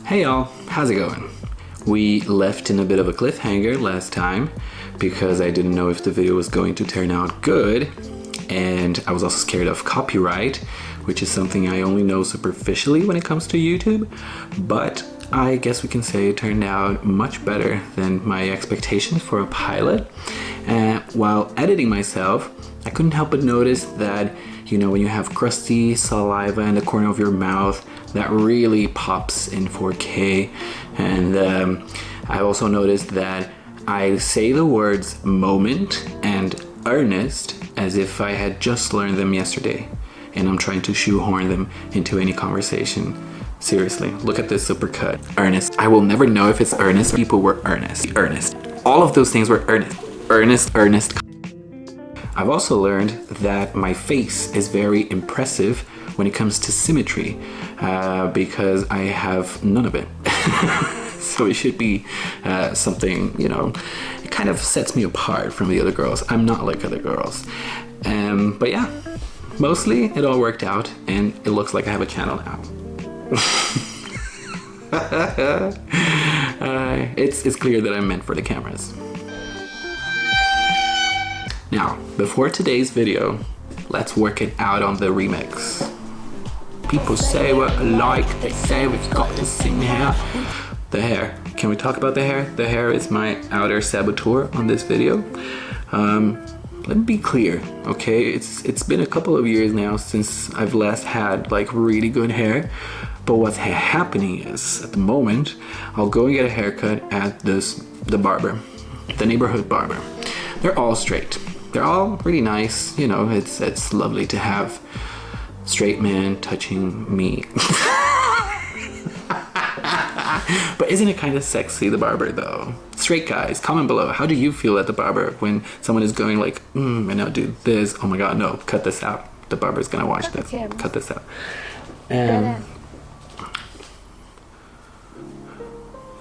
Hey y'all, how's it going? We left in a bit of a cliffhanger last time because I didn't know if the video was going to turn out good, and I was also scared of copyright, which is something I only know superficially when it comes to YouTube, but I guess we can say it turned out much better than my expectations for a pilot. And while editing myself, I couldn't help but notice that, you know, when you have crusty saliva in the corner of your mouth, that really pops in 4K. And I also noticed that I say the words moment and earnest as if I had just learned them yesterday, and I'm trying to shoehorn them into any conversation. Seriously, look at this supercut. Earnest. I will never know if it's earnest. People were earnest. Earnest. All of those things were earnest. Earnest, earnest. I've also learned that my face is very impressive when it comes to symmetry because I have none of it. So it should be something, you know, it kind of sets me apart from the other girls. I'm not like other girls. But yeah, mostly it all worked out and it looks like I have a channel now. It's clear that I'm meant for the cameras. Now, before today's video, let's work it out on the remix. People say what I like, they say we've got the same hair. The hair. Can we talk about the hair? The hair is my outer saboteur on this video. Let me be clear, okay? It's been a couple of years now since I've last had like really good hair. But what's happening is, at the moment, I'll go and get a haircut at the barber, the neighborhood barber. They're all straight. They're all really nice. You know, it's lovely to have straight man touching me. But isn't it kind of sexy, the barber, though? Straight guys, comment below. How do you feel at the barber when someone is going like, and now do this? Oh my God, no, cut this out. The barber's gonna watch this. Cut this out.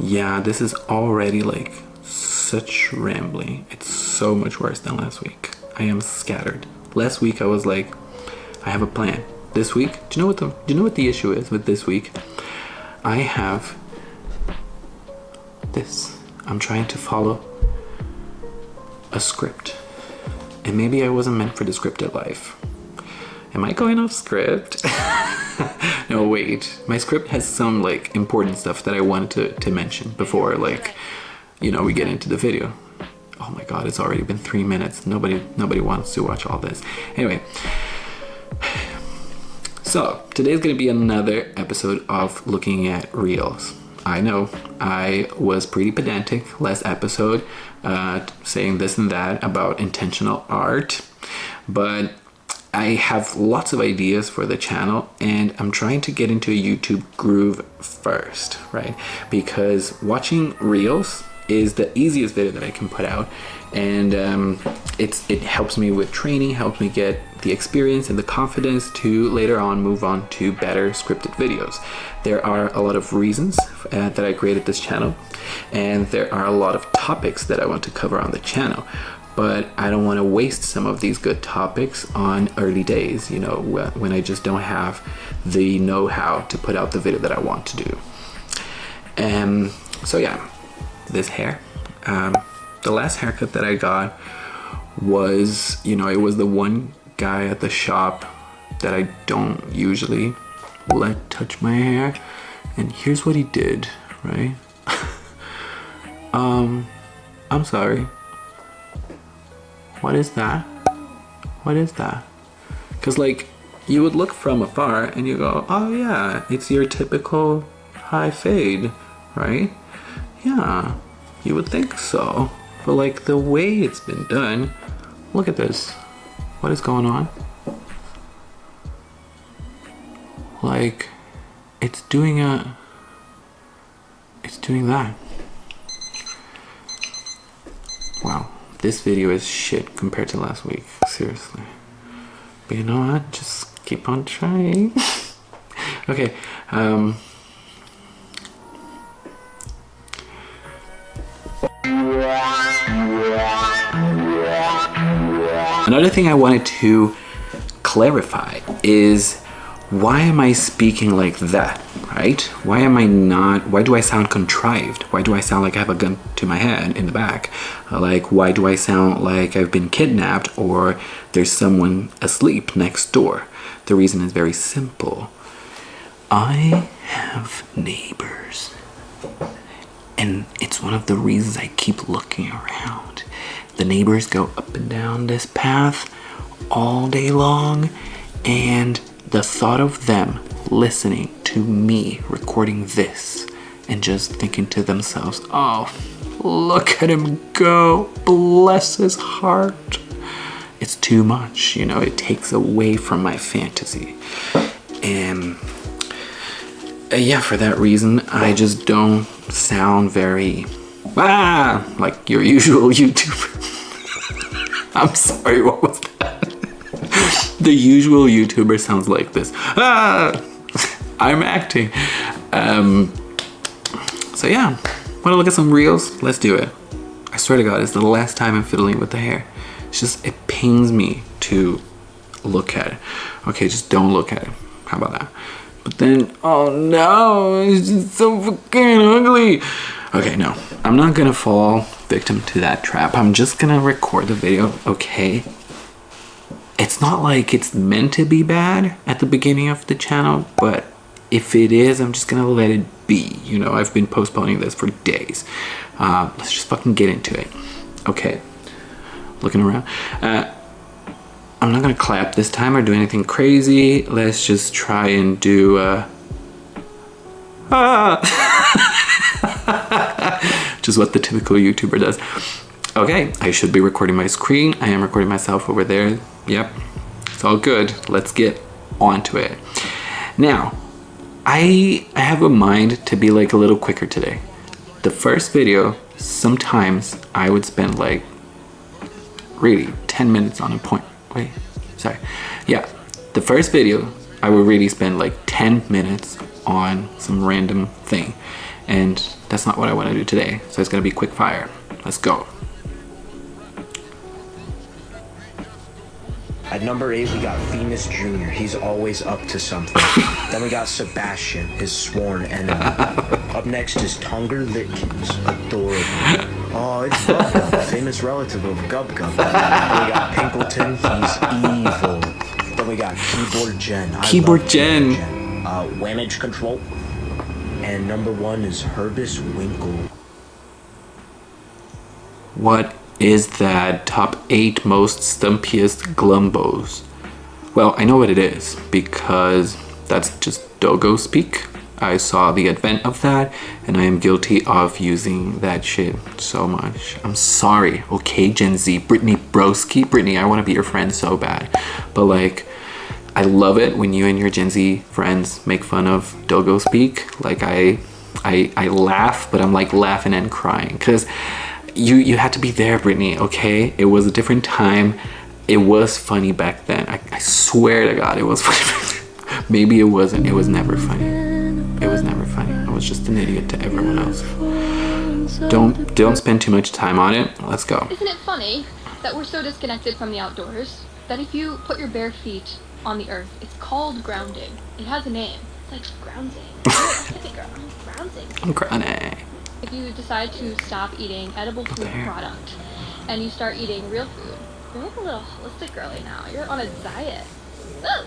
Yeah, this is already like such rambling. It's so much worse than last week. I am scattered. Last week I was like, I have a plan. This week, do you know what the issue is with this week? I have this. I'm trying to follow a script. And maybe I wasn't meant for the scripted life. Am I going off script? No, wait. My script has some like important stuff that I wanted to mention before, like, you know, we get into the video. Oh my God, it's already been 3 minutes. Nobody wants to watch all this. Anyway. So, today's gonna be another episode of looking at reels. I know, I was pretty pedantic last episode, saying this and that about intentional art, but I have lots of ideas for the channel and I'm trying to get into a YouTube groove first, right? Because watching reels is the easiest video that I can put out, and it helps me with training, helps me get the experience and the confidence to later on move on to better scripted videos. There are a lot of reasons that I created this channel, and there are a lot of topics that I want to cover on the channel, but I don't want to waste some of these good topics on early days, you know, when I just don't have the know-how to put out the video that I want to do. So yeah, this hair, the last haircut that I got was, you know, it was the one guy at the shop that I don't usually let touch my hair, and here's what he did, right? I'm sorry. What is that? What is that? Because like, you would look from afar and you go, oh yeah, it's your typical high fade, right? Yeah, you would think so. But like the way it's been done, look at this. What is going on? Like, it's doing that. Wow, this video is shit compared to last week, seriously. But you know what? Just keep on trying. Okay, another thing I wanted to clarify is, why am I speaking like that, right? Why do I sound contrived? Why do I sound like I have a gun to my head in the back? Like, why do I sound like I've been kidnapped or there's someone asleep next door? The reason is very simple. I have neighbors, and it's one of the reasons I keep looking around. The neighbors go up and down this path all day long, and the thought of them listening to me recording this and just thinking to themselves, oh, look at him go, bless his heart. It's too much, you know, it takes away from my fantasy. And yeah, for that reason, I just don't sound very, like your usual YouTuber. I'm sorry, what was that? The usual YouTuber sounds like this. I'm acting. So yeah, wanna look at some reels? Let's do it. I swear to God, it's the last time I'm fiddling with the hair. It's just, it pains me to look at it. Okay, just don't look at it. How about that? But then, oh no, it's just so fucking ugly. Okay, no, I'm not gonna fall victim to that trap. I'm just gonna record the video, okay? It's not like it's meant to be bad at the beginning of the channel, but if it is, I'm just gonna let it be. You know, I've been postponing this for days. Let's just fucking get into it. Okay, looking around. I'm not gonna clap this time or do anything crazy. Let's just try and do just what the typical YouTuber does. Okay, I should be recording my screen. I am recording myself over there. Yep, it's all good. Let's get onto it. Now, I have a mind to be like a little quicker today. The first video, sometimes I would spend like really 10 minutes on a point. Wait, sorry. Yeah, the first video, I would really spend like 10 minutes on some random thing. And that's not what I want to do today. So it's gonna be quick fire. Let's go. At number 8, we got Venus Jr. He's always up to something. Then we got Sebastian, his sworn enemy. Up next is Tunger Litkins, adorable. Oh, it's Gub Gub, famous relative of Gub Gub. Then we got Pinkleton, he's evil. Then we got Keyboard Jen. Keyboard Jen. Whamage Control. And number 1 is Herbis Winkle. What is that top 8 most stumpiest glumbos? Well, I know what it is because that's just Dogo speak. I saw the advent of that and I am guilty of using that shit so much. I'm sorry, okay, Gen Z, Brittany Broski. Brittany, I want to be your friend so bad. But like, I love it when you and your Gen Z friends make fun of Dogo speak. Like I laugh, but I'm like laughing and crying because you had to be there, Brittany, okay? It was a different time. It was funny back then. I swear to God, it was funny. Maybe it wasn't. It was never funny. It was never funny. I was just an idiot to everyone else. Don't spend too much time on it. Let's go. Isn't it funny that we're so disconnected from the outdoors that if you put your bare feet on the earth, it's called grounding. It has a name. It's like grounding. Grounding. I'm grounding. If you decide to stop eating edible food product and you start eating real food, you're like a little holistic girly now. You're on a diet. Woo!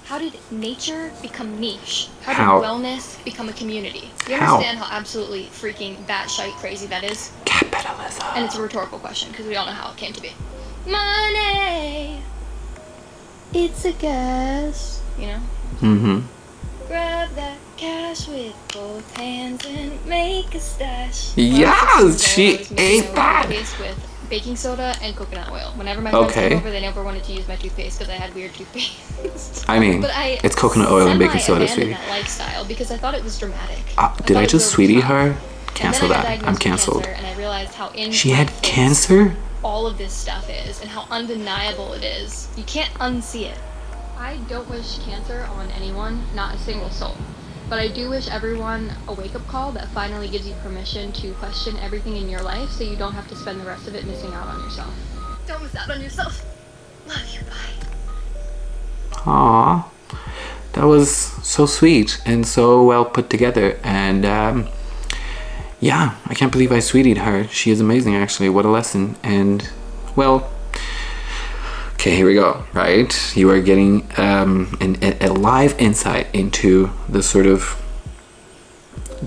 How did nature become niche? How did wellness become a community? You understand how absolutely freaking batshite crazy that is? Capitalism. And it's a rhetorical question because we all know how it came to be. Money! It's a gas. You know? Mm-hmm. Grab that cash with both hands and make a stash. Yes, she ate that. With baking soda and coconut oil. Whenever my friends came over, they never wanted to use my toothpaste because I had weird toothpaste. I mean, it's coconut oil and baking soda, sweetie. That lifestyle because I thought it was dramatic. Did I just sweetie her? Cancel that. I'm canceled. And I realized how she had cancer? All of this stuff is and how undeniable it is. You can't unsee it. I don't wish cancer on anyone, not a single soul. But I do wish everyone a wake-up call that finally gives you permission to question everything in your life so you don't have to spend the rest of it missing out on yourself. Don't miss out on yourself. Love you, bye. Aww. that was so sweet and so well put together. And yeah, I can't believe I sweetied her. She is amazing, actually. What a lesson. And well, okay, here we go, right? You are getting a live insight into the sort of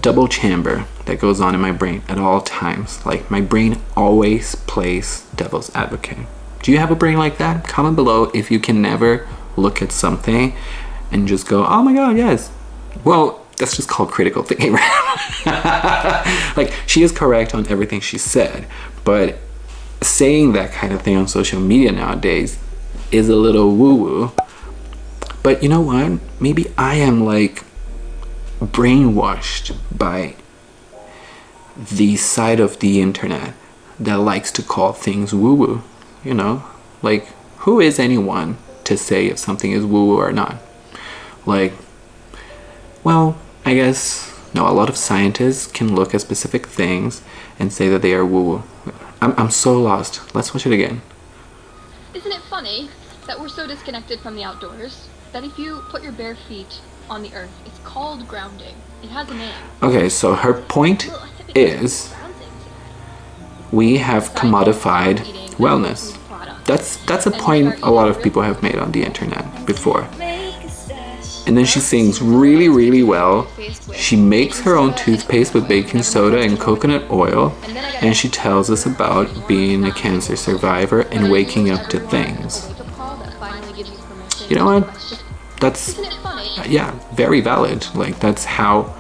double chamber that goes on in my brain at all times. Like, my brain always plays devil's advocate. Do you have a brain like that? Comment below if you can never look at something and just go, oh my god, yes. Well, that's just called critical thinking, right? Like, she is correct on everything she said, but saying that kind of thing on social media nowadays is a little woo-woo. But you know what? Maybe I am like brainwashed by the side of the internet that likes to call things woo-woo. You know, like, who is anyone to say if something is woo-woo or not? Like, well, I guess no, a lot of scientists can look at specific things and say that they are woo-woo. I'm so lost. Let's watch it again. Isn't it funny that we're so disconnected from the outdoors that if you put your bare feet on the earth, it's called grounding. It has a name. Okay, so her point is we have commodified wellness. That's a point a lot of people have made on the internet before. And then she sings really, really well. She makes her own toothpaste with baking soda and coconut oil, and she tells us about being a cancer survivor and waking up to things. You know what? That's, yeah, very valid. Like, that's how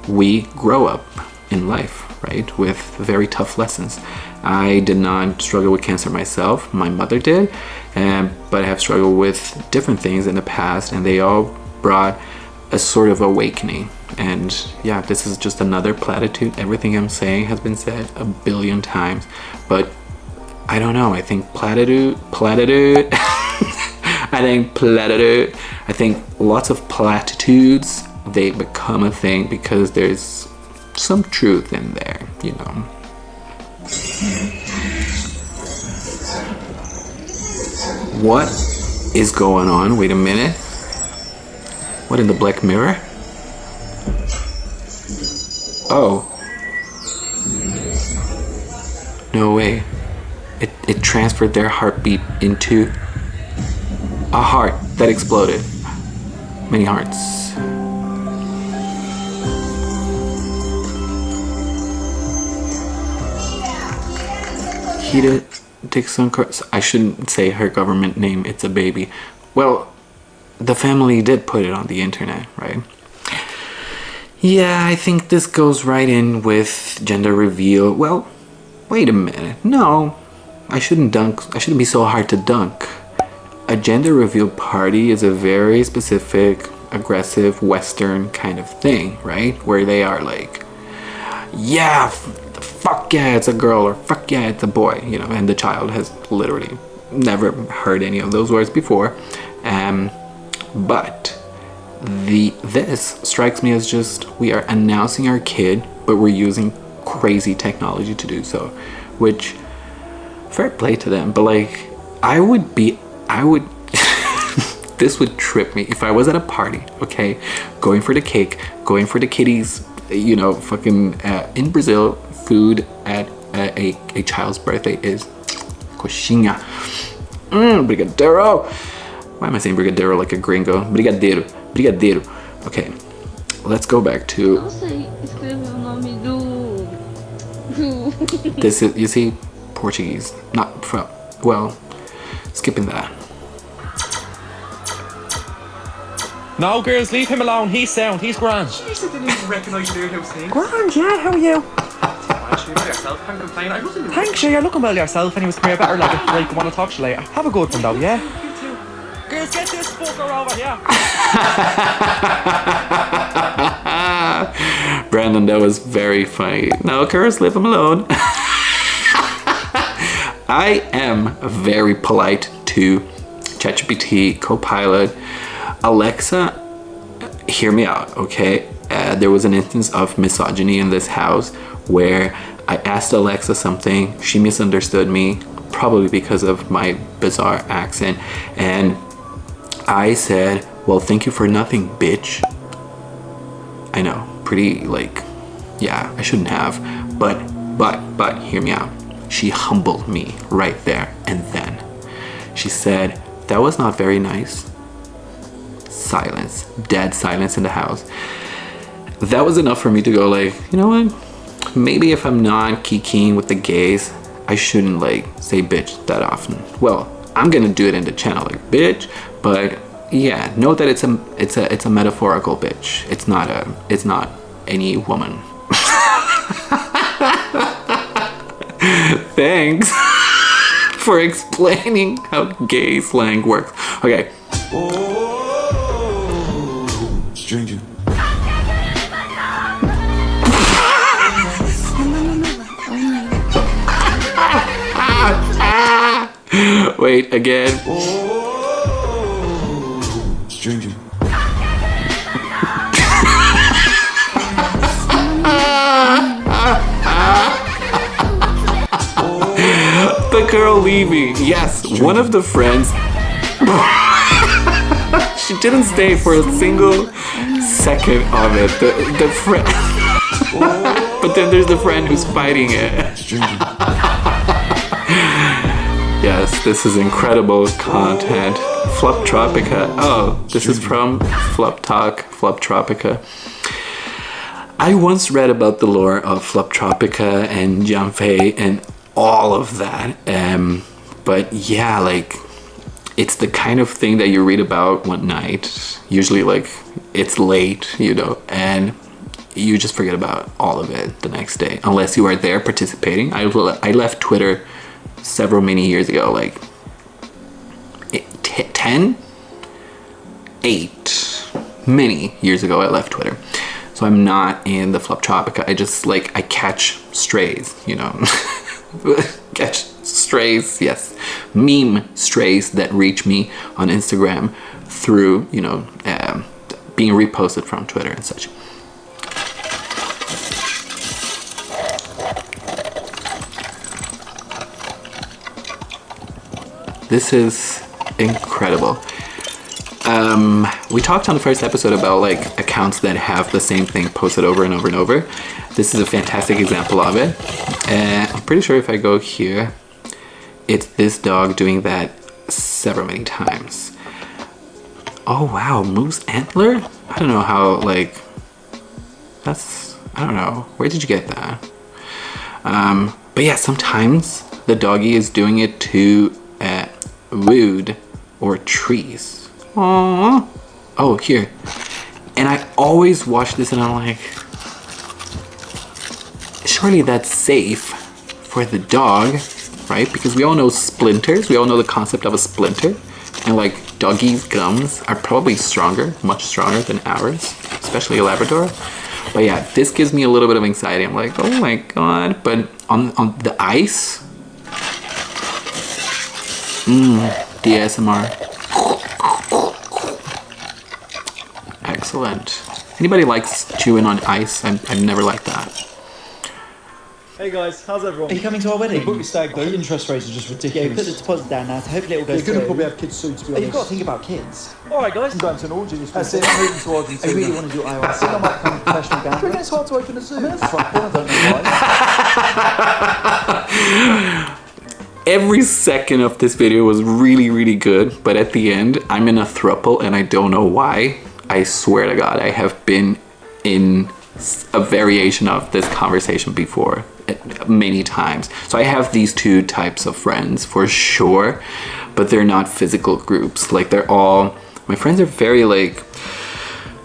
we grow up in life, right? With very tough lessons. I did not struggle with cancer myself. My mother did, but I have struggled with different things in the past, and they all brought a sort of awakening. And yeah, this is just another platitude. Everything I'm saying has been said a billion times, but I don't know. I think platitude. I think lots of platitudes, they become a thing because there's some truth in there, you know. What is going on? Wait a minute. What, in the Black Mirror? Oh. No way. It transferred their heartbeat into a heart that exploded. Many hearts. Hida Dixon. I shouldn't say her government name. It's a baby. Well, the family did put it on the internet, right? Yeah, I think this goes right in with gender reveal. Well, wait a minute. No, I shouldn't be so hard to dunk. A gender reveal party is a very specific, aggressive, Western kind of thing, right? Where they are like, yeah, fuck yeah, it's a girl, or fuck yeah, it's a boy, you know, and the child has literally never heard any of those words before. But this strikes me as just, we are announcing our kid, but we're using crazy technology to do so, which, fair play to them. But like, I would this would trip me if I was at a party, okay, going for the cake, going for the kitties, you know, fucking in Brazil, food at a child's birthday is coxinha, brigadeiro. Why am I saying brigadeiro like a gringo? Brigadeiro. Okay, let's go back to this. Is, you see, Portuguese, not from, well, skipping that. No, girls, leave him alone. He's sound. He's grand. Jeez, I didn't even recognise you there, Steve. Grand, yeah. How are you? Actually, about yourself, can't complain. I wasn't. Thanks, you're looking well yourself. Anyways, come here, better like want to talk to you later. Have a good one, though, yeah? You too. Girls, get this fucker over here. Brandon, that was very funny. No, Curse, leave him alone. I am very polite to ChatGPT, Copilot, Alexa. Hear me out, okay? There was an instance of misogyny in this house where I asked Alexa something, she misunderstood me, probably because of my bizarre accent, and I said Well, thank you for nothing, bitch. I know, pretty like, yeah, I shouldn't have, but hear me out. She humbled me right there and then. She said, that was not very nice. Silence, dead silence in the house. That was enough for me to go like, you know what? Maybe if I'm not kikiing with the gays, I shouldn't like say bitch that often. Well, I'm gonna do it in the channel like bitch, but yeah, note that it's a metaphorical bitch. It's not any woman. Thanks for explaining how gay slang works. Okay. Stranger. Wait, again. Stranger. The girl leaving. Yes, one of the friends. She didn't stay for a single second of it. The friend. But then there's the friend who's fighting it. Yes, this is incredible content. Floptropica. Oh, this is from Floptropica. I once read about the lore of Floptropica and Janfei and all of that. But yeah, like, it's the kind of thing that you read about one night. Usually, like, it's late, you know, and you just forget about all of it the next day, unless you are there participating. I left Twitter many years ago, like 8 years ago I left Twitter. So I'm not in the Floptropica. I just like, I catch strays, you know. Catch strays, yes. Meme strays that reach me on Instagram through, you know, being reposted from Twitter and such. This is incredible. We talked on the first episode about like accounts that have the same thing posted over and over and over. This is a fantastic example of it. I'm pretty sure if I go here, it's this dog doing that many times. Oh wow, moose antler? I don't know how, like, I don't know. Where did you get that? But yeah, sometimes the doggy is doing it to wood or trees. Aww. Oh, here. And I always watch this and I'm like, surely that's safe for the dog, right? Because we all know splinters. We all know the concept of a splinter. And like, doggies' gums are probably stronger, much stronger than ours, especially a Labrador. But yeah, this gives me a little bit of anxiety. I'm like, oh my God. But on the ice, the ASMR. Excellent. Anybody likes chewing on ice? I've never liked that. Hey guys, how's everyone? Are you coming to our wedding? Book your stag though. Interest rates are just ridiculous. Yeah, put the deposit down now, so hopefully it will go You're through. gonna probably have kids soon, to be honest. You've got to think about kids. Alright guys, I'm going to an orgy this That's weekend. it. I'm moving to Argentina. I really want to do IR. I think I might become a professional Do you reckon gambler. it's hard to open a zoo? I'm in a fuck one, I don't know why. Every second of this video was really, really good, but at the end, I'm in a throuple and I don't know why. I swear to God, I have been in a variation of this conversation before many times. So I have these two types of friends for sure, but they're not physical groups. Like, they're all, my friends are very like,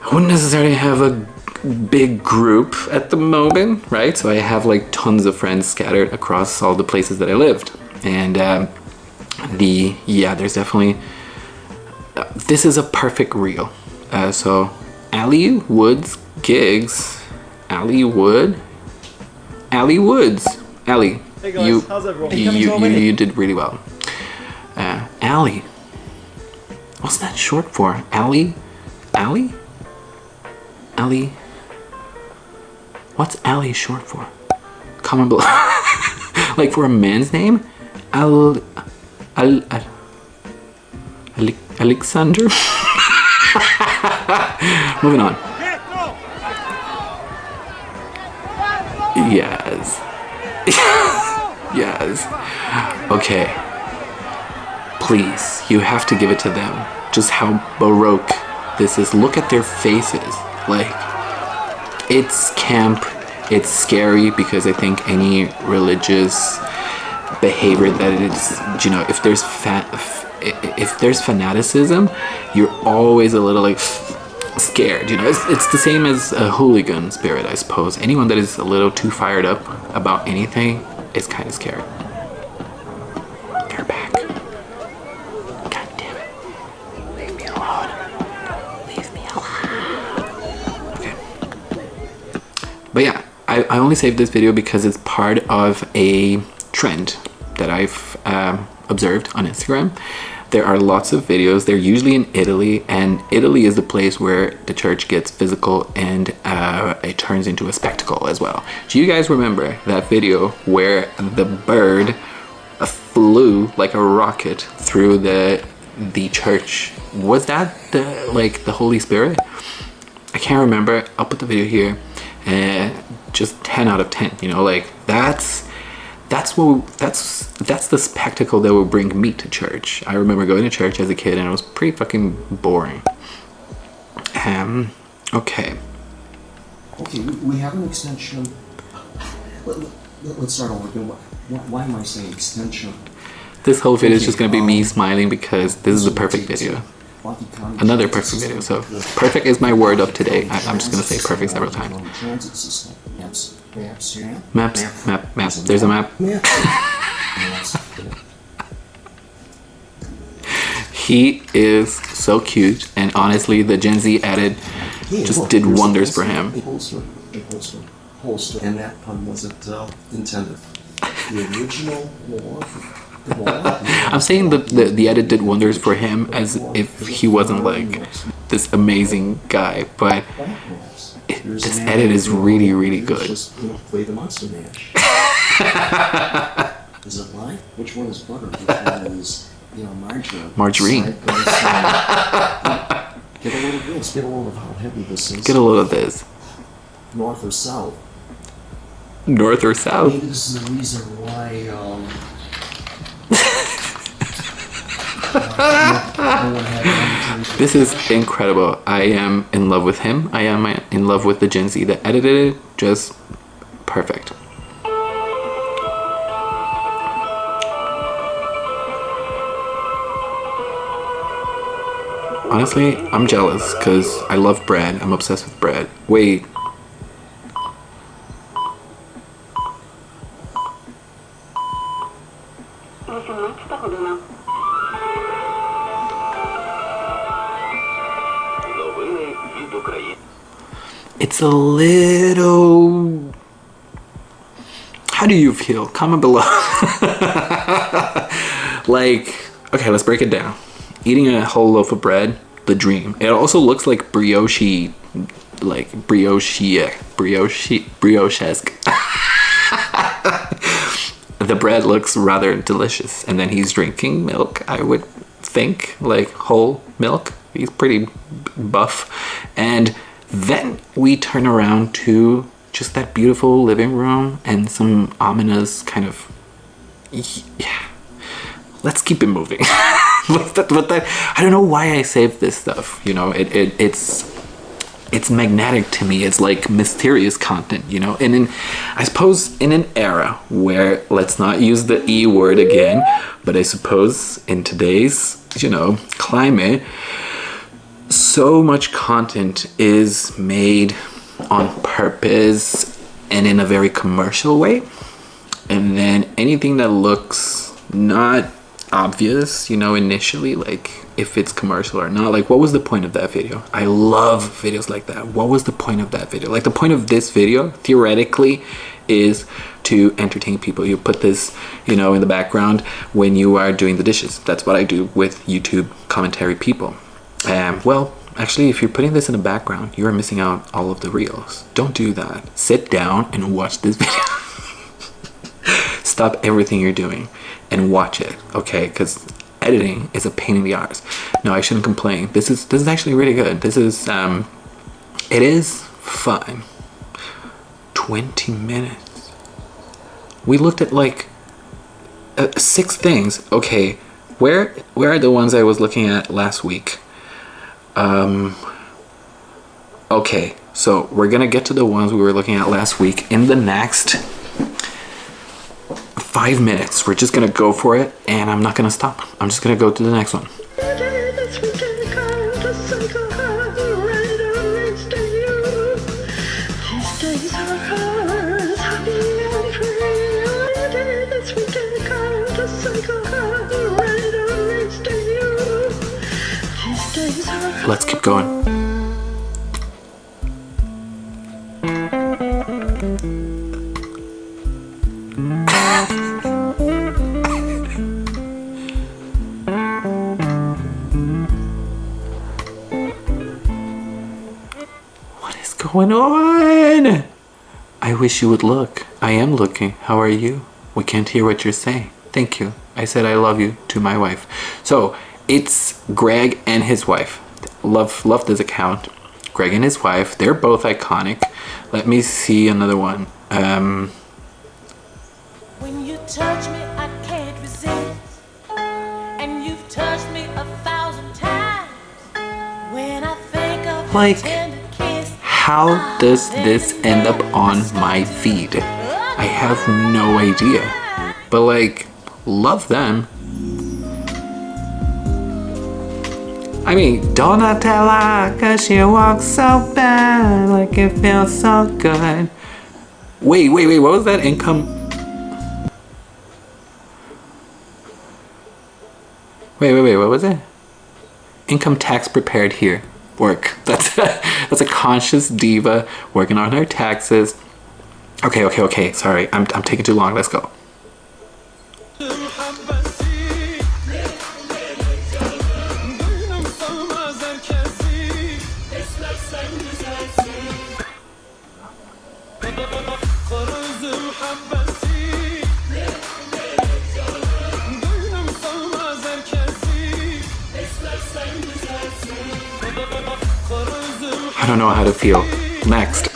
I wouldn't necessarily have a big group at the moment, right? So I have like tons of friends scattered across all the places that I lived. And there's definitely, this is a perfect reel. So Allie Woods gigs, Allie Woods. Allie, Hey guys, how's everyone? you did really well. Allie, what's that short for? Allie, what's Allie short for? Comment below. Like for a man's name, Alexander. Moving on. Yes. Yes. Okay. Please, you have to give it to them. Just how baroque this is. Look at their faces. Like, it's camp. It's scary because I think any religious behavior that it is, you know, if there's fanaticism, you're always a little like scared, you know. It's the same as a hooligan spirit, I suppose. Anyone that is a little too fired up about anything is kind of scared. They're back. God damn it. Leave me alone. Leave me alone. Okay. But yeah, I only saved this video because it's part of a trend that I've observed on Instagram. There are lots of videos. They're usually in Italy, and Italy is the place where the church gets physical and it turns into a spectacle as well. Do you guys remember that video where the bird flew like a rocket through the church? Was that the Holy Spirit? I can't remember. I'll put the video here. Just 10 out of 10. You know, like that's the spectacle that will bring me to church. I remember going to church as a kid and it was pretty fucking boring. Okay. Okay, we have an extension. Let's start over again. Why am I saying extension? This whole video is just gonna be me smiling because this is the perfect video. Another perfect video. So perfect is my word of today. I'm just gonna say perfect several times. Maps. There's a map. He is so cute, and honestly, the Gen Z edit just did wonders for him. Holster. And that pun wasn't intended. The original I'm saying the edit did wonders for him as if he wasn't like this amazing guy, but this edit is really, really good. Just, play the Monster Mash. Is it live? Which one is butter? Which one is, margarine? Margarine. Get a load of this. Get a load of how heavy this is. Get a load of this. North or south? North or south? Maybe this is the reason why, This is incredible. I am in love with him. I am in love with the Gen Z that edited it. Just perfect. Honestly, I'm jealous because I love bread. I'm obsessed with bread. Wait. It's a little... How do you feel? Comment below. Like, okay, let's break it down. Eating a whole loaf of bread, the dream. It also looks like brioche, like brioche-esque. The bread looks rather delicious. And then he's drinking milk, I would think, like whole milk. He's pretty buff. And then we turn around to just that beautiful living room and some ominous kind of, yeah. Let's keep it moving. I don't know why I saved this stuff. You know, it's magnetic to me. It's like mysterious content, you know. And I suppose in an era where, let's not use the E word again, but I suppose in today's, climate, so much content is made on purpose and in a very commercial way. And then anything that looks not obvious, initially, like if it's commercial or not, like what was the point of that video? I love videos like that. What was the point of that video? Like the point of this video theoretically is to entertain people. You put this, in the background when you are doing the dishes. That's what I do with YouTube commentary people. Well, actually, if you're putting this in the background, you are missing out all of the reels. Don't do that. Sit down and watch this video. Stop everything you're doing and watch it, okay? Because editing is a pain in the arse. No, I shouldn't complain. This is actually really good. This is it is fun. 20 minutes. We looked at like 6 things. Okay, where are the ones I was looking at last week? Okay, so we're gonna get to the ones we were looking at last week in the next 5 minutes. We're just gonna go for it, and I'm not gonna stop. I'm just gonna go to the next one. Let's keep going. What is going on? I wish you would look. I am looking. How are you? We can't hear what you're saying. Thank you. I said I love you to my wife. So it's Greg and his wife. Love this account. Greg and his wife. They're both iconic. Let me see another one. When you touch me, I can't resist. And you've touched me 1,000 times. When I think of like, your tender kiss, how does this end up on my feed? I have no idea. But like, love them. I mean, Donatella, cause she walks so bad, like it feels so good. Wait, what was that? Income? Wait, what was it? Income tax prepared here. Work. That's a conscious diva working on her taxes. Okay, sorry, I'm taking too long, let's go. I don't know how to feel. Next.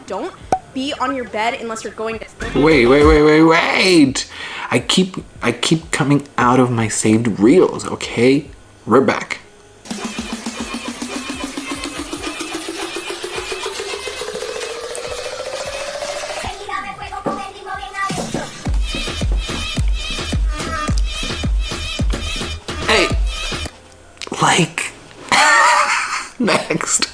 Don't be on your bed unless you're going to... Wait. I keep coming out of my saved reels, okay? We're back. Hey, like, next.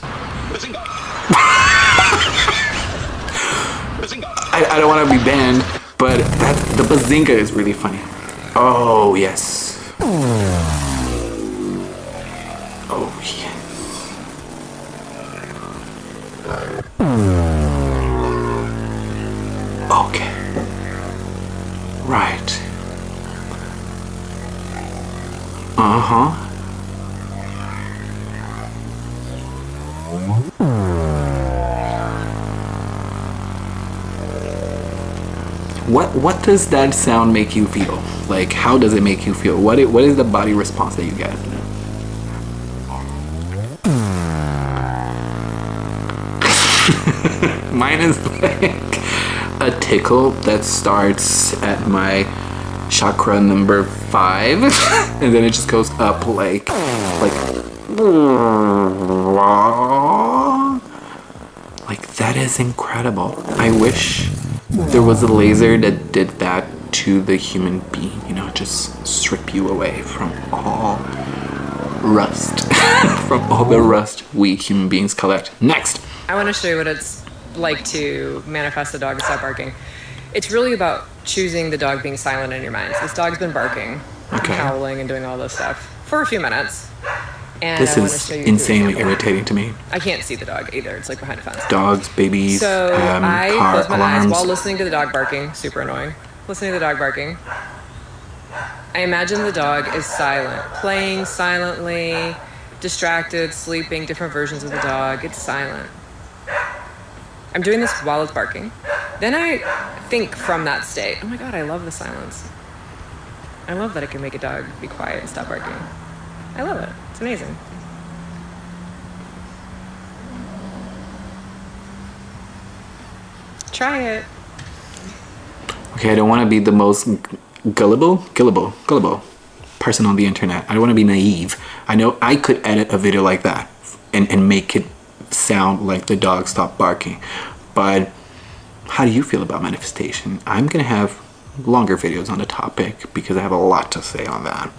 I don't want to be banned, but the bazinga is really funny. Oh, yes. Oh, yes. Okay. Right. Uh-huh. What does that sound make you feel? Like, how does it make you feel? What is the body response that you get? Mine is like a tickle that starts at my chakra number 5 and then it just goes up like that is incredible. I wish there was a laser that did that to the human being, you know, just strip you away from all rust, from all the rust we human beings collect. Next. I want to show you what it's like to manifest a dog to stop barking. It's really about choosing the dog being silent in your mind. This dog's been barking, howling, and doing all this stuff for a few minutes. And this is insanely irritating to me. I can't see the dog either. It's like behind a fence. Dogs, babies, so I car close my alarms. eyes while listening to the dog barking. Super annoying. Listening to the dog barking. I imagine the dog is silent, playing silently, distracted, sleeping, different versions of the dog. It's silent. I'm doing this while it's barking. Then I think from that state, oh my God, I love the silence. I love that I can make a dog be quiet and stop barking. I love it. It's amazing. Try it. Okay, I don't want to be the most gullible person on the internet. I don't want to be naive. I know I could edit a video like that and make it sound like the dog stopped barking. But how do you feel about manifestation? I'm going to have longer videos on the topic because I have a lot to say on that.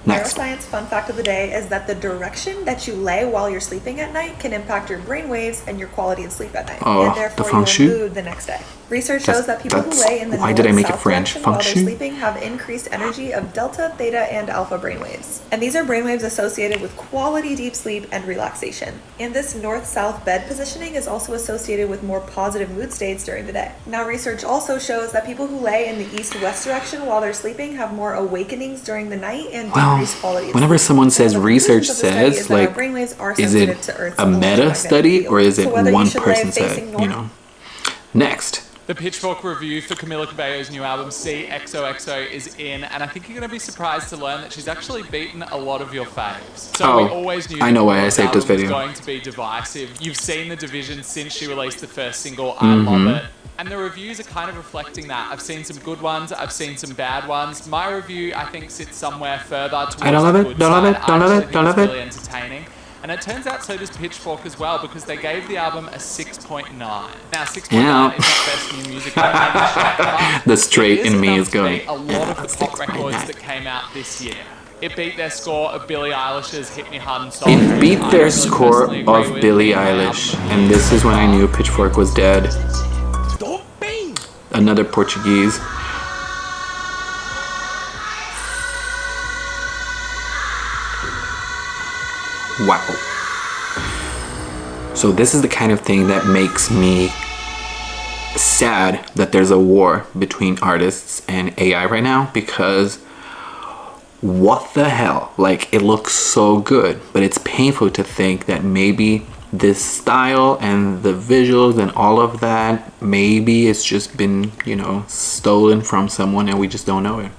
Next. Neuroscience fun fact of the day is that the direction that you lay while you're sleeping at night can impact your brain waves and your quality of sleep at night, and therefore your mood the next day. Research shows that people who lay in the north-south direction while they're sleeping have increased energy of delta, theta, and alpha brainwaves. And these are brainwaves associated with quality deep sleep and relaxation. And this north-south bed positioning is also associated with more positive mood states during the day. Now, research also shows that people who lay in the east-west direction while they're sleeping have more awakenings during the night and decreased quality of sleep. Whenever someone says research says, like, is it a meta study or is it one person said, you know? Next. The Pitchfork review for Camila Cabello's new album, CXOXO, is in, and I think you're going to be surprised to learn that she's actually beaten a lot of your faves. So we always knew I know why I saved this video. was going to be divisive. You've seen the division since she released the first single, I Love It. And the reviews are kind of reflecting that. I've seen some good ones, I've seen some bad ones. My review, I think, sits somewhere further towards the good side. Don't love it. Really entertaining. And it turns out so does Pitchfork as well, because they gave the album a 6.9. Now, 6.9 is not best new music. The straight in me is going. A lot of the pop records that came out this year. It beat their score of Billie Eilish's Hit Me Hard and Soul. It beat their score of Billie Eilish, and this is when I knew Pitchfork was dead. Another Portuguese. Wow. So this is the kind of thing that makes me sad that there's a war between artists and AI right now, because what the hell? Like, it looks so good, but it's painful to think that maybe this style and the visuals and all of that, maybe it's just been, you know, stolen from someone and we just don't know it.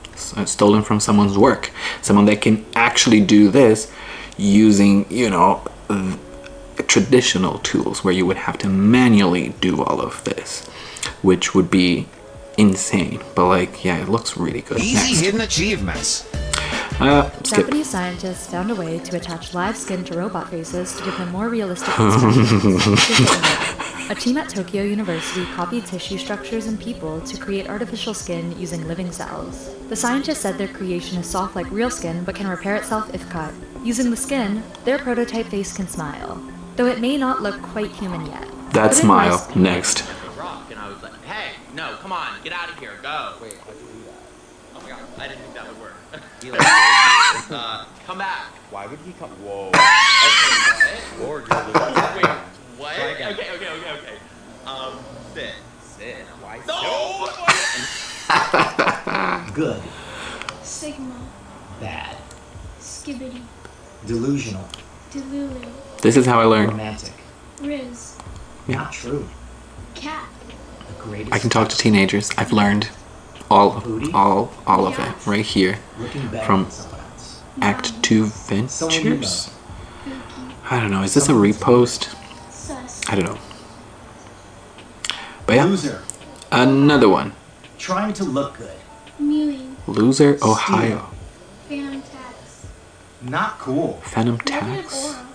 Stolen from someone's work. Someone that can actually do this using, you know, traditional tools where you would have to manually do all of this, which would be insane. But like, yeah, it looks really good. Easy hidden achievements. Japanese scientists found a way to attach live skin to robot faces to give them more realistic expressions. A team at Tokyo University copied tissue structures in people to create artificial skin using living cells. The scientists said their creation is soft like real skin but can repair itself if cut. Using the skin, their prototype face can smile, though it may not look quite human yet. That smile. Next. And I was like, hey, no, come on, get out of here, go. Wait, how'd you do that? Oh my god, I didn't think that would work. Come back. Why would he come? Whoa. Okay, what? Wait, what? Okay. Sit. Why no! Good. Sigma. Bad. Skibbity. Delusional. Delulu. This is how I learn. Romantic. Riz. Yeah. Not true. Cat. The greatest. I can talk to teenagers. I've learned all of it right here from Act 2 Ventures. I don't know. Is this a repost? I don't know. But yeah, Loser. Another one. Trying to look good. Mewing. Loser, Ohio. Phantom tax. Not cool. Phantom tax. Aura.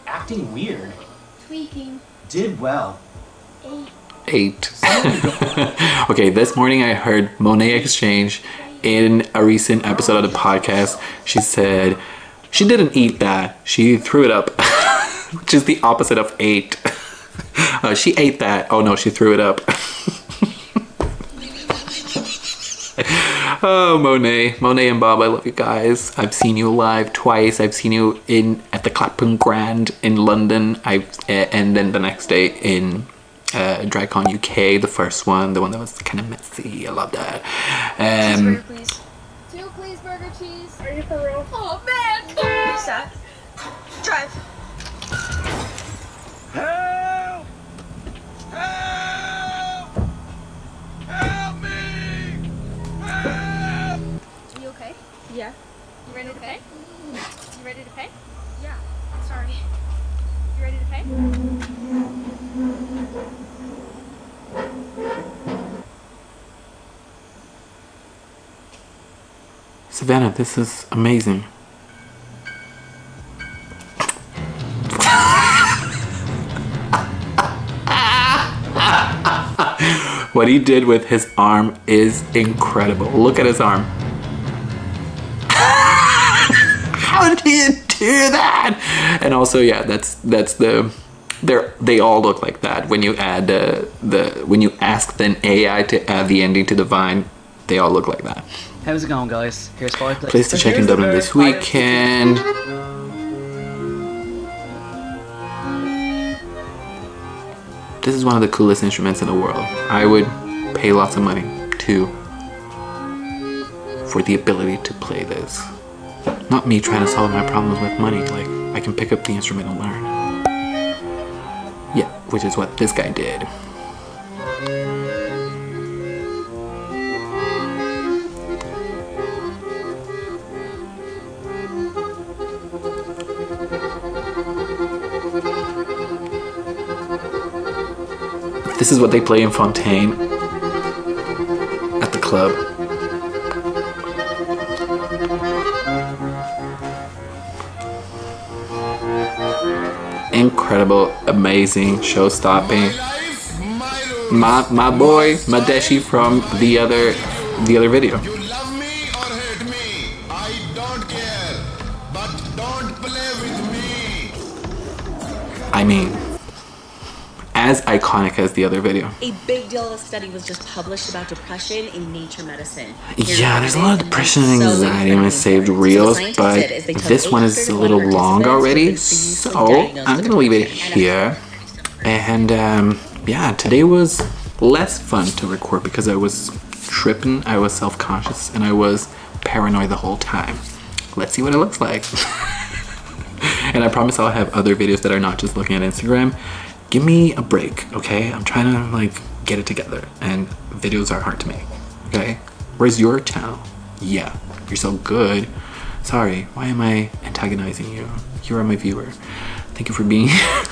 Acting weird. Tweaking. Did well. 8. Okay, this morning I heard Monet Exchange in a recent episode of the podcast. She said she didn't eat that. She threw it up, which is the opposite of 8. She ate that. Oh no, she threw it up. Oh, Monet and Bob, I love you guys. I've seen you live twice. I've seen you at the Clapham Grand in London. And then the next day in DragCon UK, the first one, the one that was kind of messy. I love that. Cheeseburger, please. 2, please, burger cheese. Are you for real? Oh man, come on. Stop. Drive. Help! Help! Yeah. You ready to pay? You ready to pay? Yeah. Sorry. You ready to pay? Savannah, this is amazing. What he did with his arm is incredible. Look at his arm. How did he do that? And also, yeah, that's the they all look like that. When you add when you ask an AI to add the ending to the vine, they all look like that. How's it going, guys? Here's 5 places. Place to check in Dublin this weekend. This is one of the coolest instruments in the world. I would pay lots of money for the ability to play this. Not me trying to solve my problems with money. Like, I can pick up the instrument and learn. Yeah, which is what this guy did. This is what they play in Fontaine at the club. Incredible, amazing, show-stopping. My boy Madeshi from the other video. I mean, as iconic as the other video. A big deal of a study was just published about depression in Nature Medicine. Yeah, there's a lot of depression and anxiety in my saved reels, but this one is a little long already, so I'm gonna leave it here. And yeah, today was less fun to record because I was tripping, I was self-conscious, and I was paranoid the whole time. Let's see what it looks like. And I promise I'll have other videos that are not just looking at Instagram. Give me a break, okay? I'm trying to like get it together, and videos are hard to make, okay? Where's your channel? Yeah, you're so good. Sorry, why am I antagonizing you? You are my viewer. Thank you for being here.